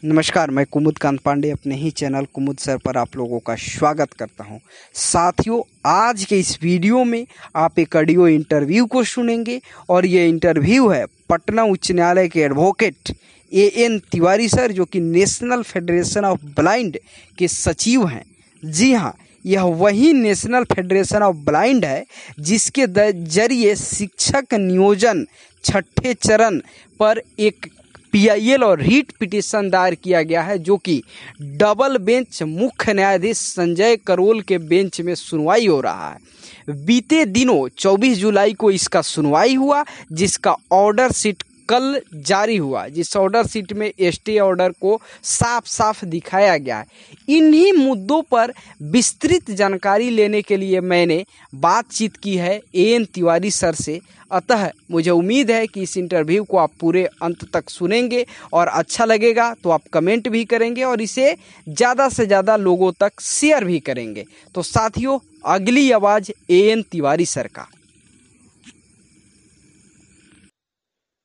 नमस्कार, मैं कुमुद कांत पांडे अपने ही चैनल कुमुद सर पर आप लोगों का स्वागत करता हूं। साथियों, आज के इस वीडियो में आप एक ऑडियो इंटरव्यू को सुनेंगे और ये इंटरव्यू है पटना उच्च न्यायालय के एडवोकेट AN तिवारी सर, जो कि नेशनल फेडरेशन ऑफ ब्लाइंड के सचिव हैं। जी हाँ, यह वही नेशनल फेडरेशन ऑफ ब्लाइंड है जिसके जरिए शिक्षक नियोजन छठे चरण पर एक PIL और रीट पिटीशन दायर किया गया है, जो कि डबल बेंच मुख्य न्यायाधीश संजय करोल के बेंच में सुनवाई हो रहा है। बीते दिनों 24 जुलाई को इसका सुनवाई हुआ, जिसका ऑर्डर शीट कल जारी हुआ, जिस ऑर्डर शीट में स्टे ऑर्डर को साफ साफ दिखाया गया है। इन्हीं मुद्दों पर विस्तृत जानकारी लेने के लिए मैंने बातचीत की है AN तिवारी सर से। अतः मुझे उम्मीद है कि इस इंटरव्यू को आप पूरे अंत तक सुनेंगे और अच्छा लगेगा तो आप कमेंट भी करेंगे और इसे ज़्यादा से ज़्यादा लोगों तक शेयर भी करेंगे। तो साथियों, अगली आवाज़ AN तिवारी सर का।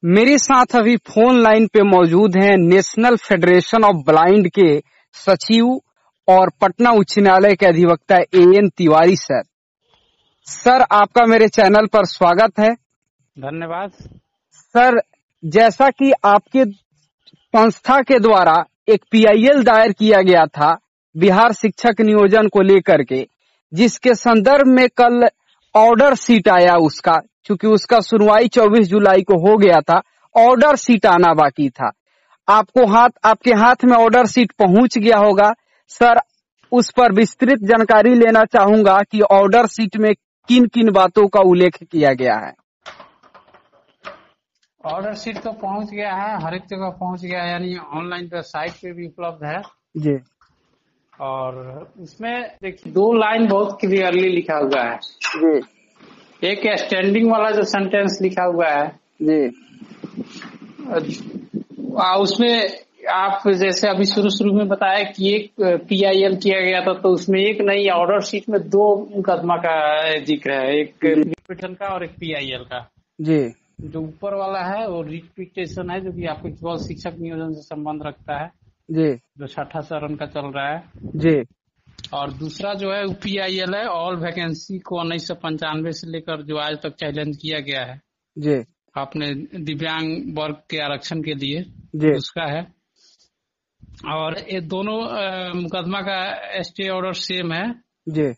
मेरे साथ अभी फोन लाइन पे मौजूद हैं नेशनल फेडरेशन ऑफ ब्लाइंड के सचिव और पटना उच्च न्यायालय के अधिवक्ता AN तिवारी सर। सर, आपका मेरे चैनल पर स्वागत है। धन्यवाद सर, जैसा कि आपके संस्था के द्वारा एक PIL दायर किया गया था बिहार शिक्षक नियोजन को लेकर के, जिसके संदर्भ में कल ऑर्डर शीट आया उसका, क्योंकि उसका सुनवाई 24 जुलाई को हो गया था, ऑर्डर शीट आना बाकी था। आपके हाथ में ऑर्डर शीट पहुंच गया होगा। सर, उस पर विस्तृत जानकारी लेना चाहूंगा कि ऑर्डर शीट में किन किन बातों का उल्लेख किया गया है। ऑर्डर शीट तो पहुंच गया है, हर एक जगह पहुंच गया है, यानी ऑनलाइन वेबसाइट पे भी उपलब्ध है जी। और उसमें देखिए 2 लाइन बहुत क्लियरली लिखा हुआ है जी। एक स्टैंडिंग वाला जो सेंटेंस लिखा हुआ है जी। उसमें आप जैसे अभी शुरू में बताया कि एक PIL किया गया था, तो उसमें एक नहीं, ऑर्डर शीट में 2 मुकदमा का जिक्र है, एक रिट का और एक PIL का। जी। जो ऊपर वाला है वो रिट पिटीशन है, जो कि आपके केवल शिक्षक नियोजन से संबंध रखता है जी, जो छठा चरण का चल रहा है जी। और दूसरा जो है PIL है, ऑल वैकेंसी को 1995 से लेकर जो आज तक चैलेंज किया गया है जी। अपने दिव्यांग वर्ग के आरक्षण के लिए जी। उसका है। और ये दोनों मुकदमा का स्टे ऑर्डर सेम है जी।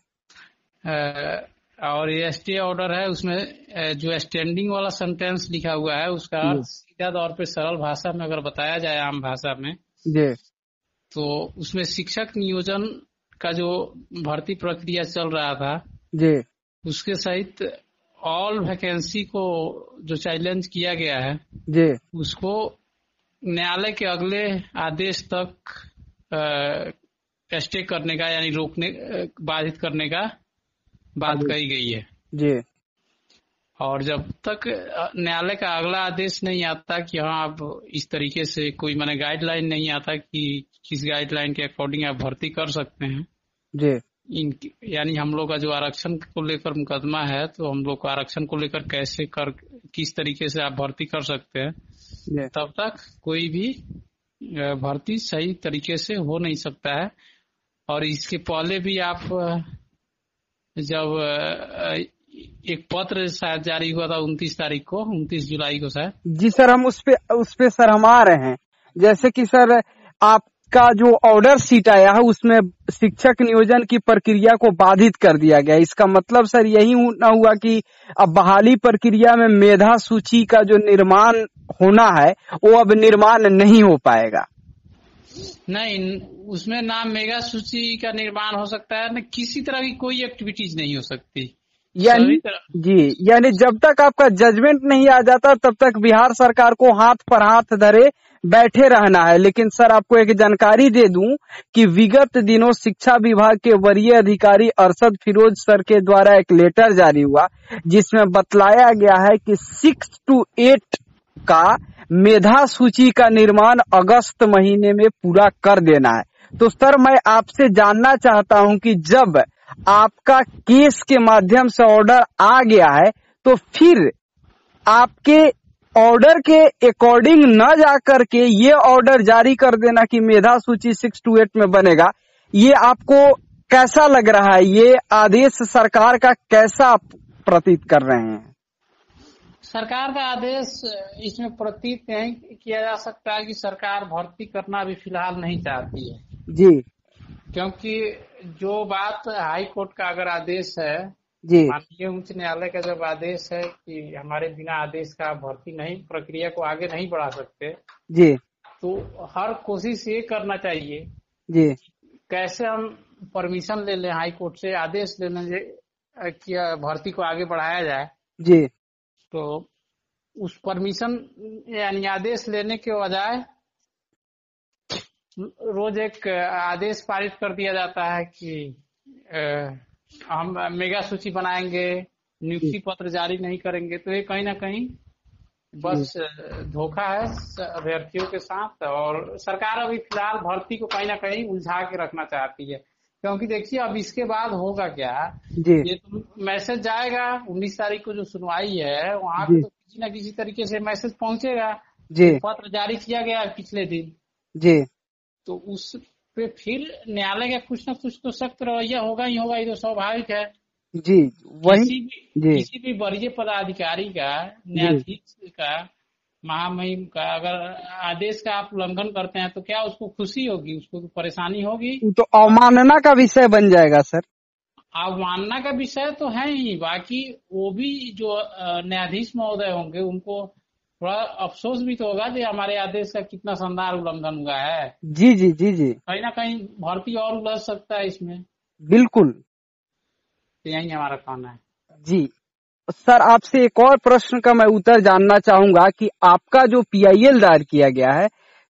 और ये स्टे ऑर्डर है, उसमें जो स्टैंडिंग वाला सेंटेंस लिखा हुआ है उसका सीधा तौर पे सरल भाषा में अगर बताया जाए, आम भाषा में जी, तो उसमें शिक्षक नियोजन का जो भर्ती प्रक्रिया चल रहा था जी, उसके सहित ऑल वैकेंसी को जो चैलेंज किया गया है जी, उसको न्यायालय के अगले आदेश तक स्टे करने का, यानी रोकने, बाधित करने का बात कही गई है जी। और जब तक न्यायालय का अगला आदेश नहीं आता कि हाँ आप इस तरीके से कोई माने गाइडलाइन नहीं आता कि किस गाइडलाइन के अकॉर्डिंग आप भर्ती कर सकते हैं जी। यानी हम लोग का जो आरक्षण को लेकर मुकदमा है, तो हम लोग को आरक्षण को लेकर किस तरीके से आप भर्ती कर सकते हैं, तब तक कोई भी भर्ती सही तरीके से हो नहीं सकता है। और इसके पहले भी आप जब एक पत्र शायद जारी हुआ था 29 जुलाई को शायद। जी सर, हम उस पे सर हम आ रहे हैं। जैसे कि सर आपका जो ऑर्डर शीट आया है उसमें शिक्षक नियोजन की प्रक्रिया को बाधित कर दिया गया। इसका मतलब सर यही ना हुआ कि अब बहाली प्रक्रिया में मेधा सूची का जो निर्माण होना है वो अब निर्माण नहीं हो पाएगा? नहीं, उसमें ना मेगा सूची का निर्माण हो सकता है, न किसी तरह की कोई एक्टिविटीज नहीं हो सकती। यानी जब तक आपका जजमेंट नहीं आ जाता तब तक बिहार सरकार को हाथ पर हाथ धरे बैठे रहना है। लेकिन सर, आपको एक जानकारी दे दूं कि विगत दिनों शिक्षा विभाग के वरीय अधिकारी अरशद फिरोज सर के द्वारा एक लेटर जारी हुआ जिसमें बतलाया गया है कि 6 to 8 का मेधा सूची का निर्माण अगस्त महीने में पूरा कर देना है। तो सर, मैं आपसे जानना चाहता हूं कि जब आपका केस के माध्यम से ऑर्डर आ गया है तो फिर आपके ऑर्डर के अकॉर्डिंग न जाकर के ये ऑर्डर जारी कर देना कि मेधा सूची 6 to 8 में बनेगा, ये आपको कैसा लग रहा है? ये आदेश सरकार का कैसा आप प्रतीत कर रहे हैं? सरकार का आदेश इसमें प्रतीत नहीं किया जा सकता है कि सरकार भर्ती करना अभी फिलहाल नहीं चाहती है जी, क्योंकि जो बात हाई कोर्ट का अगर आदेश है, जी, माननीय उच्च न्यायालय का जब आदेश है कि हमारे बिना आदेश का भर्ती नहीं, प्रक्रिया को आगे नहीं बढ़ा सकते, जी, तो हर कोशिश ये करना चाहिए जी, कैसे हम परमिशन ले लें हाई कोर्ट से, आदेश ले लें कि भर्ती को आगे बढ़ाया जाए। जी, तो उस परमिशन यानी आदेश लेने के बजाय रोज एक आदेश पारित कर दिया जाता है कि हम मेगा सूची बनाएंगे, नियुक्ति पत्र जारी नहीं करेंगे। तो ये कहीं ना कहीं बस धोखा है अभ्यर्थियों के साथ, और सरकार अभी फिलहाल भर्ती को कहीं ना कहीं उलझा के रखना चाहती है। क्योंकि देखिए अब इसके बाद होगा क्या, ये तो मैसेज जाएगा 19 तारीख को जो सुनवाई है वहाँ पे, तो किसी न किसी तरीके से मैसेज पहुंचेगा, पत्र जारी किया गया पिछले दिन जी, तो उस पे फिर न्यायालय का कुछ न कुछ तो सख्त रवैया होगा ही होगा, ये तो स्वाभाविक है जी। वही किसी भी वरीय पदाधिकारी का, न्यायाधीश का, महामहिम का अगर आदेश का आप उल्लंघन करते हैं तो क्या उसको खुशी होगी? उसको तो परेशानी होगी, तो अवमानना का विषय बन जाएगा सर। अवमानना का विषय तो है ही, बाकी वो भी जो न्यायाधीश महोदय होंगे उनको थोड़ा अफसोस भी तो होगा कि हमारे आदेश का कितना शानदार उल्लंघन हुआ है। जी जी जी जी, कहीं ना कहीं भर्ती और उलझ सकता है इसमें। बिल्कुल, यही हमारा कहना है जी। सर आपसे एक और प्रश्न का मैं उत्तर जानना चाहूंगा कि आपका जो PIL दायर किया गया है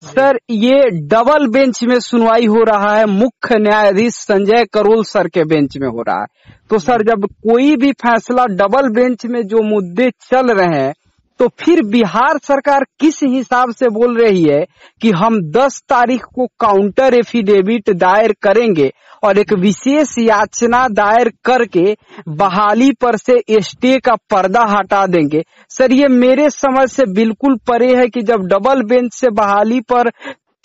सर, ये डबल बेंच में सुनवाई हो रहा है, मुख्य न्यायाधीश संजय करोल सर के बेंच में हो रहा है। तो सर जब कोई भी फैसला डबल बेंच में जो मुद्दे चल रहे हैं, तो फिर बिहार सरकार किस हिसाब से बोल रही है कि हम 10 तारीख को काउंटर एफिडेविट दायर करेंगे और एक विशेष याचना दायर करके बहाली पर से स्टे का पर्दा हटा देंगे? सर ये मेरे समझ से बिल्कुल परे है कि जब डबल बेंच से बहाली पर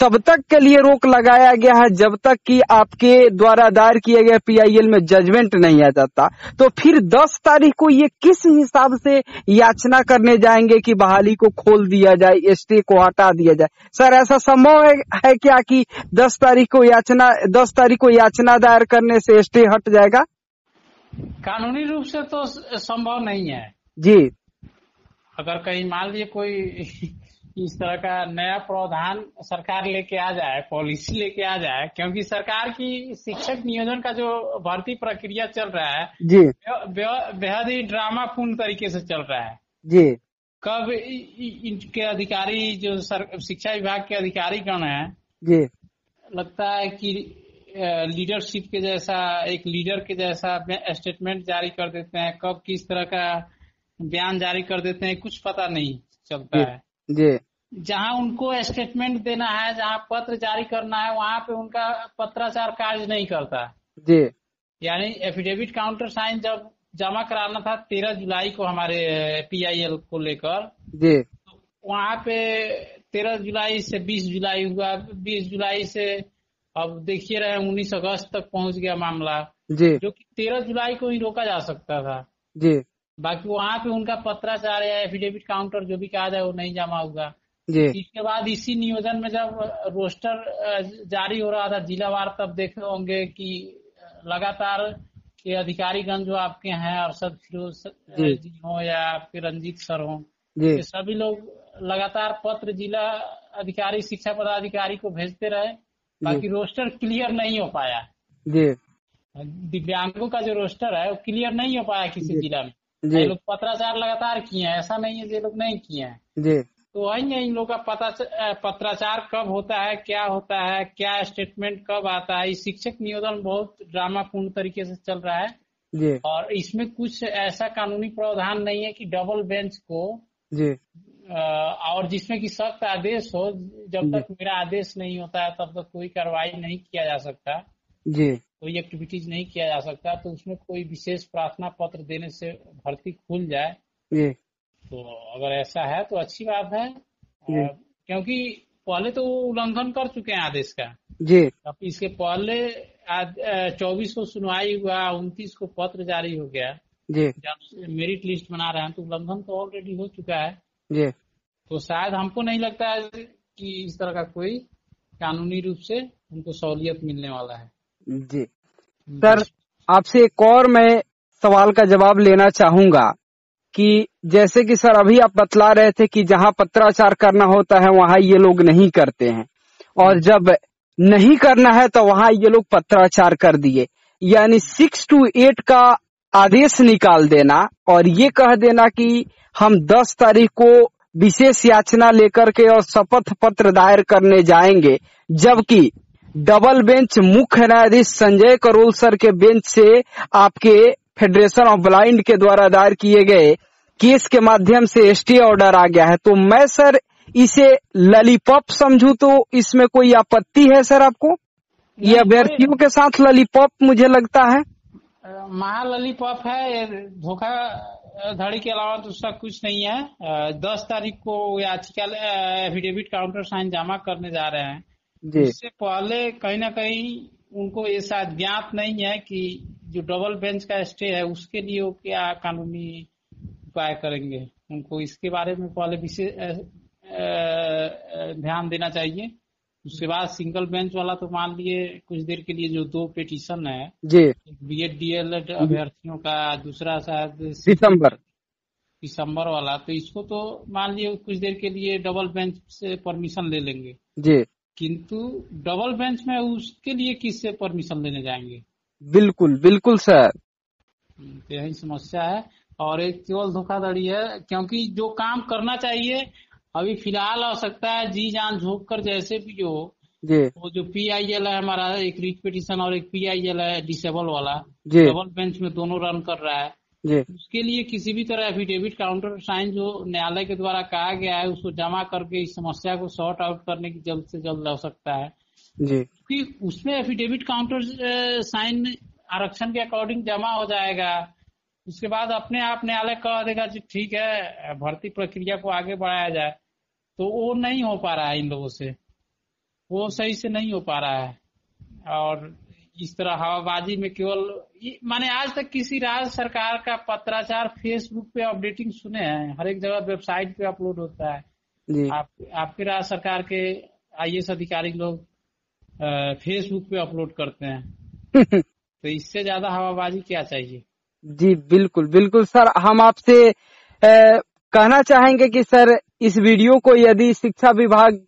तब तक के लिए रोक लगाया गया है जब तक कि आपके द्वारा दायर किए गए PIL में जजमेंट नहीं आ जाता, तो फिर 10 तारीख को ये किस हिसाब से याचना करने जाएंगे कि बहाली को खोल दिया जाए, स्टे को हटा दिया जाए? सर ऐसा संभव है क्या कि 10 तारीख को याचना दायर करने से स्टे हट जाएगा? कानूनी रूप से तो संभव नहीं है जी। अगर कहीं मान लीजिए कोई इस तरह का नया प्रावधान सरकार लेके आ जाए, पॉलिसी लेके आ जाए, क्योंकि सरकार की शिक्षक नियोजन का जो भर्ती प्रक्रिया चल रहा है जी, बेहद ही ड्रामापूर्ण तरीके से चल रहा है जी। कब इनके अधिकारी जो शिक्षा विभाग के अधिकारी गण है जी, लगता है कि लीडरशिप के जैसा, एक लीडर के जैसा स्टेटमेंट जारी कर देते हैं, कब किस तरह का बयान जारी कर देते हैं कुछ पता नहीं चलता है जी। जहां उनको स्टेटमेंट देना है, जहां पत्र जारी करना है, वहां पे उनका पत्राचार कार्य नहीं करता जी। यानी एफिडेविट काउंटर साइन जब जमा कराना था 13 जुलाई को हमारे PIL को लेकर जी, तो वहां पे 13 जुलाई से 20 जुलाई हुआ, 20 जुलाई से अब देखिए रहे 19 अगस्त तक पहुंच गया मामला जी, जो कि 13 जुलाई को ही रोका जा सकता था जी। बाकी वहां पे उनका पत्राचार या एफिडेविट काउंटर जो भी कहा जाए वो नहीं जमा हुआ जी। इसके बाद इसी नियोजन में जब रोस्टर जारी हो रहा था जिलावार, तब देखे होंगे कि लगातार के अधिकारीगण जो आपके हैं, अरशद फिरोज जी हो या आपके रंजीत सर हो, ये सभी लोग लगातार पत्र जिला अधिकारी, शिक्षा पदाधिकारी को भेजते रहे, बाकी रोस्टर क्लियर नहीं हो पाया जी। दिव्यांगों का जो रोस्टर है वो क्लियर नहीं हो पाया किसी जिला में। ये लोग पत्राचार लगातार किए हैं, ऐसा नहीं है ये लोग नहीं किए हैं जी। तो वही है इन लोगों का पत्राचार कब होता है, क्या स्टेटमेंट कब आता है। शिक्षक नियोजन बहुत ड्रामापूर्ण तरीके से चल रहा है जी। और इसमें कुछ ऐसा कानूनी प्रावधान नहीं है कि डबल बेंच को जी और जिसमें कि सख्त आदेश हो, जब तक मेरा आदेश नहीं होता है तब तक कोई कार्रवाई नहीं किया जा सकता जी, कोई एक्टिविटीज नहीं किया जा सकता। तो उसमें कोई विशेष प्रार्थना पत्र देने से भर्ती खुल जाए जी, तो अगर ऐसा है तो अच्छी बात है, जी क्योंकि पहले तो वो उल्लंघन कर चुके हैं आदेश का। जी अब इसके पहले 24 को सुनवाई हुआ, 29 को पत्र जारी हो गया, जी जब मेरिट लिस्ट बना रहे हैं, तो उल्लंघन तो ऑलरेडी हो चुका है। जी तो शायद हमको नहीं लगता है कि इस तरह का कोई कानूनी रूप से उनको सहूलियत मिलने वाला है। जी सर, आपसे एक और मैं सवाल का जवाब लेना चाहूंगा कि जैसे कि सर अभी आप बतला रहे थे कि जहां पत्राचार करना होता है वहां ये लोग नहीं करते हैं, और जब नहीं करना है तो वहां ये लोग पत्राचार कर दिए। यानी 6 to 8 का आदेश निकाल देना और ये कह देना कि हम 10 तारीख को विशेष याचना लेकर के और शपथ पत्र दायर करने जाएंगे, जबकि डबल बेंच मुख्य न्यायाधीश संजय करोल सर के बेंच से आपके फेडरेशन ऑफ ब्लाइंड के द्वारा दायर किए गए केस के माध्यम से स्टे ऑर्डर आ गया है। तो मैं सर इसे लॉलीपॉप समझूं तो इसमें कोई आपत्ति है सर आपको? ये अभ्यर्थियों के साथ लॉलीपॉप मुझे लगता है महा लॉलीपॉप है, ये धोखाधड़ी के अलावा दूसरा कुछ नहीं है। 10 तारीख को याचिका एफिडेविट काउंटर साइन जमा करने जा रहे हैं। जी इससे पहले कहीं ना कहीं उनको ये शायद ज्ञात नहीं है कि जो डबल बेंच का स्टे है उसके लिए वो क्या कानूनी उपाय करेंगे। उनको इसके बारे में पहले विशेष ध्यान देना चाहिए। उसके बाद सिंगल बेंच वाला तो मान लिए कुछ देर के लिए जो 2 पिटीशन है, जी बीएड डीएलएड अभ्यर्थियों का, दूसरा शायद दिसंबर वाला, तो इसको तो मान लिए कुछ देर के लिए डबल बेंच से परमिशन ले लेंगे। जी किंतु डबल बेंच में उसके लिए किससे परमिशन लेने जाएंगे? बिल्कुल बिल्कुल सर, तो यही समस्या है और एक केवल धोखाधड़ी है, क्योंकि जो काम करना चाहिए अभी फिलहाल आवश्यकता है जी जान झोंक कर जैसे भी हो। जी वो जो पीआईएल है हमारा, एक रिट पिटीशन और एक पीआईएल है डिसेबल वाला, जी डबल बेंच में दोनों रन कर रहा है। जी उसके लिए किसी भी तरह एफिडेविट काउंटर साइन जो न्यायालय के द्वारा कहा गया है उसको जमा करके इस समस्या को सॉर्ट आउट करने की जल्द से जल्द आवश्यकता है। जी क्योंकि उसमें एफिडेविट काउंटर साइन आरक्षण के अकॉर्डिंग जमा हो जाएगा, उसके बाद अपने आप न्यायालय कह देगा कि ठीक है भर्ती प्रक्रिया को आगे बढ़ाया जाए। तो वो नहीं हो पा रहा है इन लोगों से, वो सही से नहीं हो पा रहा है। और इस तरह हवाबाजी में केवल माने आज तक किसी राज्य सरकार का पत्राचार फेसबुक पे अपडेटिंग सुने हैं? हर एक जगह वेबसाइट पे अपलोड होता है। जी आपके राज्य सरकार के आईएएस अधिकारी लोग फेसबुक पे अपलोड करते हैं। तो इससे ज्यादा हवाबाजी क्या चाहिए? जी बिल्कुल बिल्कुल सर, हम आपसे कहना चाहेंगे कि सर इस वीडियो को यदि शिक्षा विभाग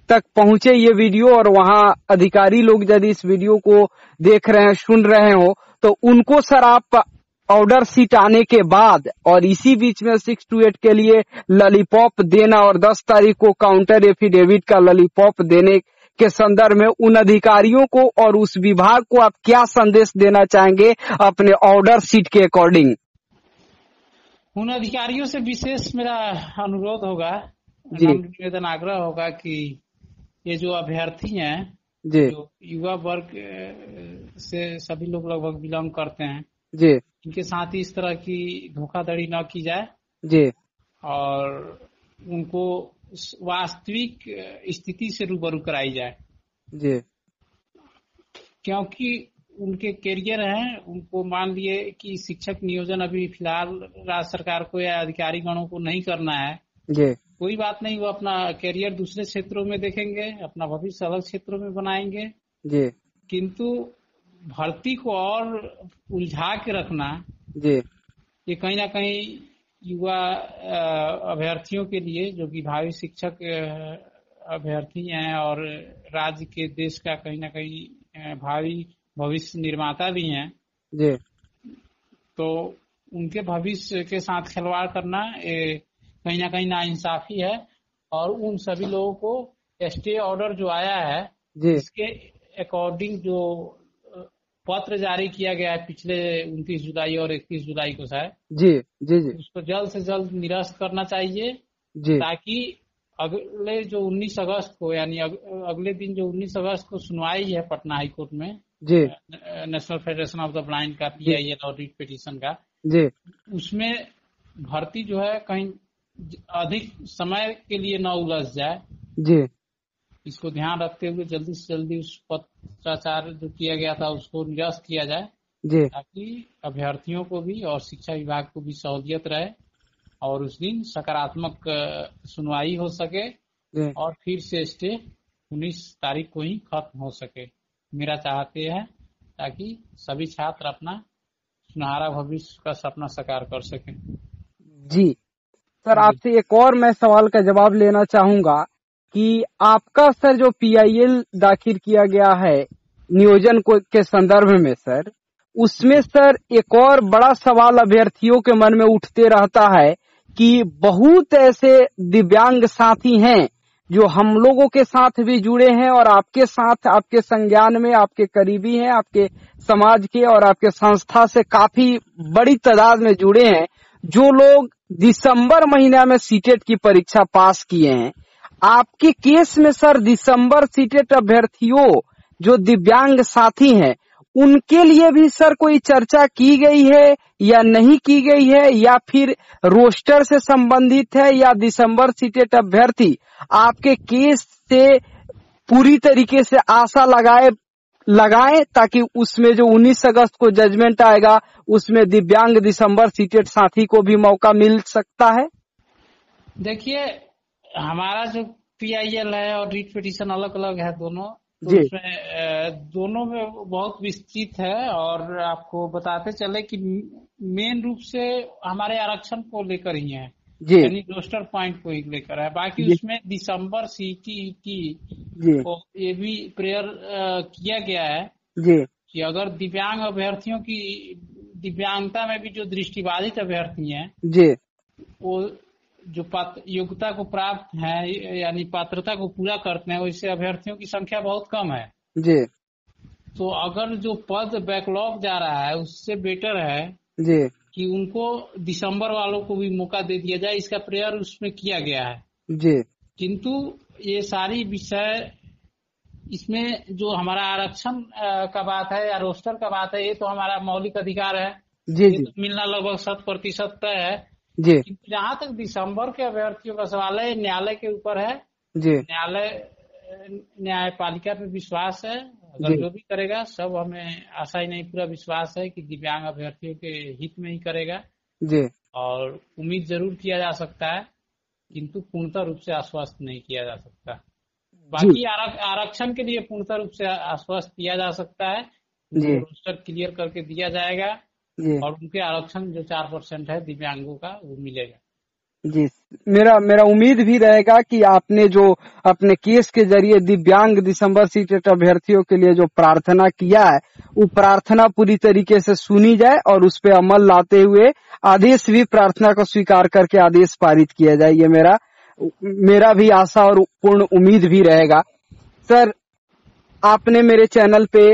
तक पहुंचे ये वीडियो और वहां अधिकारी लोग यदि इस वीडियो को देख रहे हैं, सुन रहे हो, तो उनको सर आप ऑर्डर सीट आने के बाद और इसी बीच में 6 to 8 के लिए लॉलीपॉप देना और 10 तारीख को काउंटर एफिडेविट का लॉलीपॉप देने के संदर्भ में उन अधिकारियों को और उस विभाग को आप क्या संदेश देना चाहेंगे अपने ऑर्डर सीट के अकॉर्डिंग? उन अधिकारियों से विशेष मेरा अनुरोध होगा, निवेदन आग्रह होगा कि ये जो अभ्यर्थी हैं, जो युवा वर्ग से सभी लोग लगभग बिलोंग करते हैं जी, इनके साथ इस तरह की धोखाधड़ी न की जाए जी, और उनको वास्तविक स्थिति से रूबरू कराई जाए जी, क्योंकि उनके कैरियर हैं। उनको मान लिए कि शिक्षक नियोजन अभी फिलहाल राज्य सरकार को या अधिकारी गणों को नहीं करना है जी, कोई बात नहीं, वो अपना कैरियर दूसरे क्षेत्रों में देखेंगे, अपना भविष्य अलग क्षेत्रों में बनाएंगे जी, किंतु भर्ती को और उलझा के रखना जी, ये कहीं ना कहीं युवा अभ्यर्थियों के लिए, जो कि भावी शिक्षक अभ्यर्थी हैं और राज्य के देश का कहीं ना कहीं भावी भविष्य निर्माता भी हैं जी, तो उनके भविष्य के साथ खिलवाड़ करना कहीं ना कहीं नाइंसाफी है। और उन सभी लोगों को स्टे ऑर्डर जो आया है जी, इसके अकॉर्डिंग जो पत्र जारी किया गया है पिछले 29 जुलाई और 31 जुलाई को शायद जी जी जी, उसको जल्द से जल्द निरस्त करना चाहिए जी, ताकि अगले जो 19 अगस्त को, यानी अगले दिन जो 19 अगस्त को सुनवाई है पटना हाई कोर्ट में जी, national federation of the blind का पीआईएल और रिट पिटीशन का जी, उसमें भर्ती जो है कहीं अधिक समय के लिए न उलझ जाए जी इसको ध्यान रखते हुए जल्दी से जल्दी उस पत्राचार जो किया गया था उसको निरस्त किया जाए जी ताकि अभ्यर्थियों को भी और शिक्षा विभाग को भी सहूलियत रहे और उस दिन सकारात्मक सुनवाई हो सके जी और फिर से स्टे 19 तारीख को ही खत्म हो सके। मेरा चाहते हैं ताकि सभी छात्र अपना सुनहरा भविष्य का सपना साकार कर सकें। जी सर, आपसे एक और मैं सवाल का जवाब लेना चाहूंगा कि आपका सर जो PIL दाखिल किया गया है नियोजन को के संदर्भ में सर, उसमें सर एक और बड़ा सवाल अभ्यर्थियों के मन में उठते रहता है कि बहुत ऐसे दिव्यांग साथी हैं जो हम लोगों के साथ भी जुड़े हैं और आपके साथ, आपके संज्ञान में, आपके करीबी हैं, आपके समाज के और आपके संस्था से काफी बड़ी तादाद में जुड़े हैं, जो लोग दिसंबर महीना में सीटेट की परीक्षा पास किए हैं। आपके केस में सर दिसंबर सीटेट अभ्यर्थियों जो दिव्यांग साथी हैं उनके लिए भी सर कोई चर्चा की गई है या नहीं की गई है, या फिर रोस्टर से संबंधित है, या दिसंबर सीटेट अभ्यर्थी आपके केस से पूरी तरीके से आशा लगाएं ताकि उसमें जो 19 अगस्त को जजमेंट आएगा उसमें दिव्यांग दिसंबर सीटेट साथी को भी मौका मिल सकता है? देखिए, हमारा जो PIL है और रीट पिटीशन अलग अलग है दोनों, तो जी उसमें दोनों में बहुत विस्तृत है और आपको बताते चले कि मेन रूप से हमारे आरक्षण को लेकर ही है, जी यानी रोस्टर पॉइंट को ही लेकर है। बाकी जी उसमें दिसंबर CTET जी को ये भी प्रेयर किया गया है जी कि अगर दिव्यांग अभ्यर्थियों की दिव्यांगता में भी जो दृष्टिबाधित अभ्यर्थी हैं जी वो जो योग्यता को प्राप्त है यानी पात्रता को पूरा करते हैं, वैसे अभ्यर्थियों की संख्या बहुत कम है जी तो अगर जो पद बैकलॉग जा रहा है उससे बेटर है जी कि उनको दिसंबर वालों को भी मौका दे दिया जाए। इसका प्रेयर उसमें किया गया है जी किंतु ये सारी विषय इसमें जो हमारा आरक्षण का बात है या रोस्टर का बात है, ये तो हमारा मौलिक अधिकार है, जी ये जी तो मिलना लगभग 100% तय है। जी जहाँ तक दिसंबर के अभ्यर्थियों का सवाल है, न्यायालय के ऊपर है। जी न्यायपालिका पे विश्वास है, अगर जो भी करेगा सब, हमें आशा ही नहीं पूरा विश्वास है कि दिव्यांग अभ्यर्थियों के हित में ही करेगा जी और उम्मीद जरूर किया जा सकता है किंतु पूर्णतः रूप से आश्वस्त नहीं किया जा सकता। बाकी आरक्षण के लिए पूर्णतः रूप से आश्वस्त किया जा सकता है, रोस्टर क्लियर करके दिया जाएगा और उनके आरक्षण जो 4% है दिव्यांगों का वो मिलेगा। जी, मेरा उम्मीद भी रहेगा कि आपने जो अपने केस के जरिए दिव्यांग दिसंबर सीटेट अभ्यर्थियों के लिए जो प्रार्थना किया है वो प्रार्थना पूरी तरीके से सुनी जाए और उस पर अमल लाते हुए आदेश भी प्रार्थना को स्वीकार करके आदेश पारित किया जाए, ये मेरा भी आशा और पूर्ण उम्मीद भी रहेगा। सर, आपने मेरे चैनल पे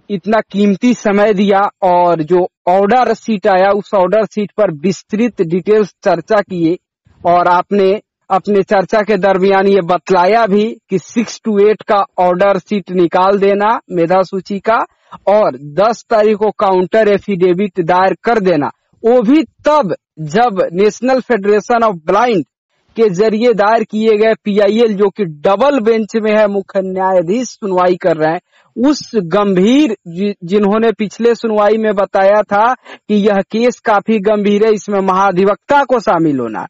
इतना कीमती समय दिया और जो ऑर्डर सीट आया उस ऑर्डर सीट पर विस्तृत डिटेल्स चर्चा किए और आपने अपने चर्चा के दरमियान ये बतलाया भी कि 6 to 8 का ऑर्डर सीट निकाल देना मेधा सूची का और 10 तारीख को काउंटर एफिडेविट दायर कर देना, वो भी तब जब नेशनल फेडरेशन ऑफ ब्लाइंड के जरिए दायर किए गए PIL जो कि डबल बेंच में है, मुख्य न्यायाधीश सुनवाई कर रहे हैं, उस गंभीर जिन्होंने पिछले सुनवाई में बताया था कि यह केस काफी गंभीर है, इसमें महाधिवक्ता को शामिल होना है,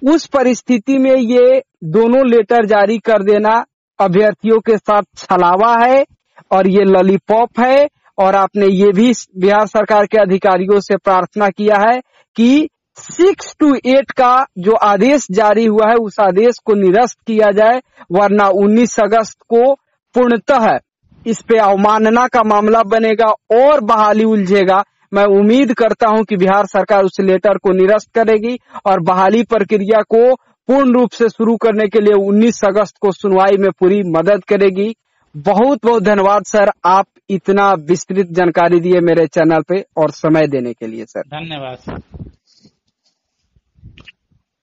उस परिस्थिति में ये दोनों लेटर जारी कर देना अभ्यर्थियों के साथ छलावा है और ये लॉलीपॉप है। और आपने ये भी बिहार सरकार के अधिकारियों से प्रार्थना किया है कि 6 to 8 का जो आदेश जारी हुआ है उस आदेश को निरस्त किया जाए, वरना 19 अगस्त को पूर्णतः इस पे अवमानना का मामला बनेगा और बहाली उलझेगा। मैं उम्मीद करता हूं कि बिहार सरकार उस लेटर को निरस्त करेगी और बहाली प्रक्रिया को पूर्ण रूप से शुरू करने के लिए 19 अगस्त को सुनवाई में पूरी मदद करेगी। बहुत बहुत धन्यवाद सर, आप इतना विस्तृत जानकारी दिए मेरे चैनल पे और समय देने के लिए सर। धन्यवाद।